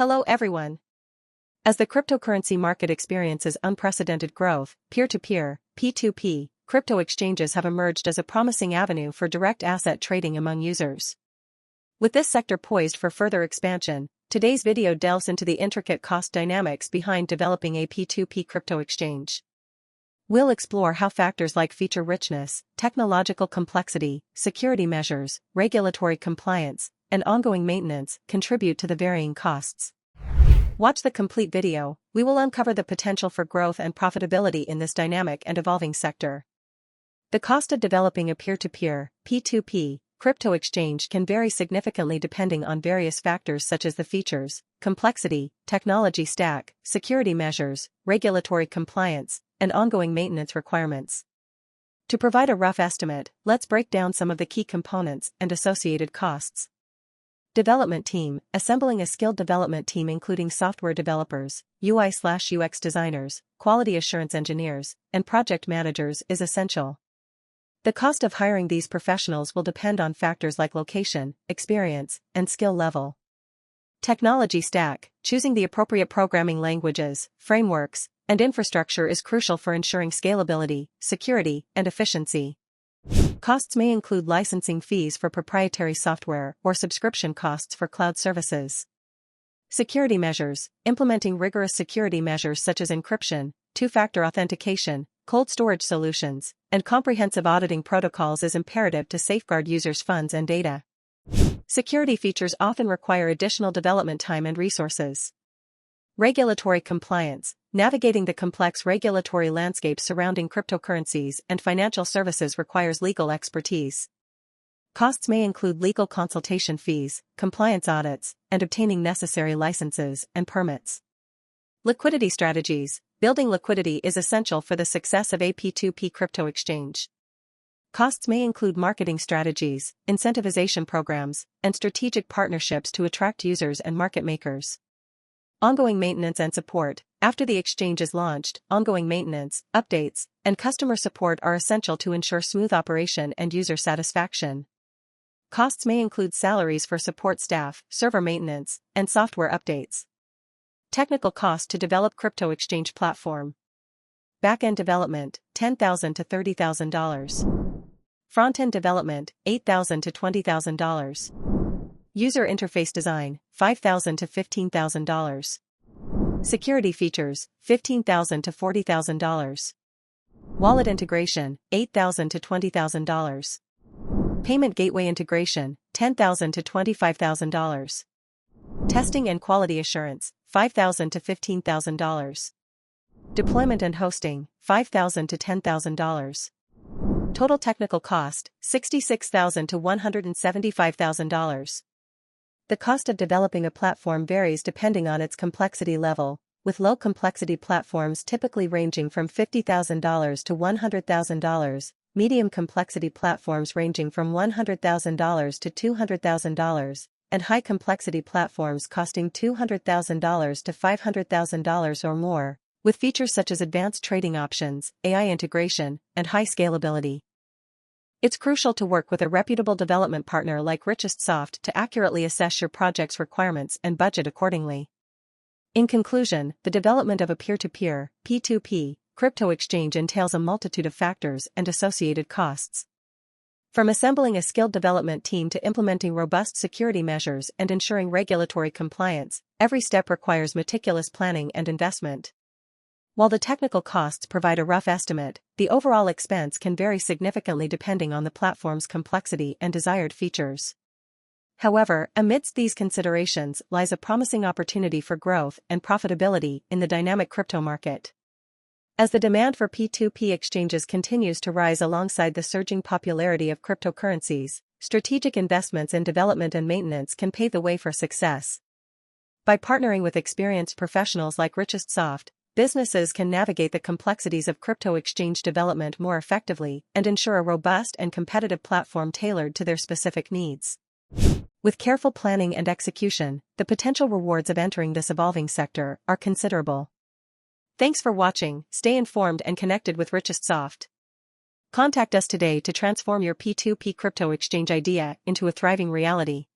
Hello everyone. As the cryptocurrency market experiences unprecedented growth, peer-to-peer, P2P, crypto exchanges have emerged as a promising avenue for direct asset trading among users. With this sector poised for further expansion, today's video delves into the intricate cost dynamics behind developing a P2P crypto exchange. We'll explore how factors like feature richness, technological complexity, security measures, regulatory compliance, and ongoing maintenance contribute to the varying costs. Watch the complete video. We will uncover the potential for growth and profitability in this dynamic and evolving sector. The cost of developing a peer-to-peer, P2P, crypto exchange can vary significantly depending on various factors such as the features, complexity, technology stack, security measures, regulatory compliance, and ongoing maintenance requirements. To provide a rough estimate, let's break down some of the key components and associated costs. Development team. Assembling a skilled development team including software developers, UI/UX designers, quality assurance engineers, and project managers is essential. The cost of hiring these professionals will depend on factors like location, experience, and skill level. Technology stack. Choosing the appropriate programming languages, frameworks, and infrastructure is crucial for ensuring scalability, security, and efficiency. Costs may include licensing fees for proprietary software or subscription costs for cloud services. Security measures. Implementing rigorous security measures such as encryption, two-factor authentication, cold storage solutions, and comprehensive auditing protocols is imperative to safeguard users' funds and data. Security features often require additional development time and resources. Regulatory compliance. Navigating the complex regulatory landscape surrounding cryptocurrencies and financial services requires legal expertise. Costs may include legal consultation fees, compliance audits, and obtaining necessary licenses and permits. Liquidity strategies. Building liquidity is essential for the success of a P2P crypto exchange. Costs may include marketing strategies, incentivization programs, and strategic partnerships to attract users and market makers. Ongoing maintenance and support. After the exchange is launched, ongoing maintenance, updates, and customer support are essential to ensure smooth operation and user satisfaction. Costs may include salaries for support staff, server maintenance, and software updates. Technical cost to develop crypto exchange platform. Back-end development, $10,000 to $30,000. Front-end development, $8,000 to $20,000. User interface design, $5,000 to $15,000. Security features, $15,000 to $40,000. Wallet integration, $8,000 to $20,000. Payment gateway integration, $10,000 to $25,000. Testing and quality assurance, $5,000 to $15,000. Deployment and hosting, $5,000 to $10,000. Total technical cost, $66,000 to $175,000. The cost of developing a platform varies depending on its complexity level, with low-complexity platforms typically ranging from $50,000 to $100,000, medium-complexity platforms ranging from $100,000 to $200,000, and high-complexity platforms costing $200,000 to $500,000 or more, with features such as advanced trading options, AI integration, and high scalability. It's crucial to work with a reputable development partner like RichestSoft to accurately assess your project's requirements and budget accordingly. In conclusion, the development of a peer-to-peer, P2P, crypto exchange entails a multitude of factors and associated costs. From assembling a skilled development team to implementing robust security measures and ensuring regulatory compliance, every step requires meticulous planning and investment. While the technical costs provide a rough estimate, the overall expense can vary significantly depending on the platform's complexity and desired features. However, amidst these considerations lies a promising opportunity for growth and profitability in the dynamic crypto market. As the demand for P2P exchanges continues to rise alongside the surging popularity of cryptocurrencies, strategic investments in development and maintenance can pave the way for success. By partnering with experienced professionals like RichestSoft, businesses can navigate the complexities of crypto exchange development more effectively and ensure a robust and competitive platform tailored to their specific needs. With careful planning and execution, the potential rewards of entering this evolving sector are considerable. Thanks for watching. Stay informed and connected with RichestSoft. Contact us today to transform your P2P crypto exchange idea into a thriving reality.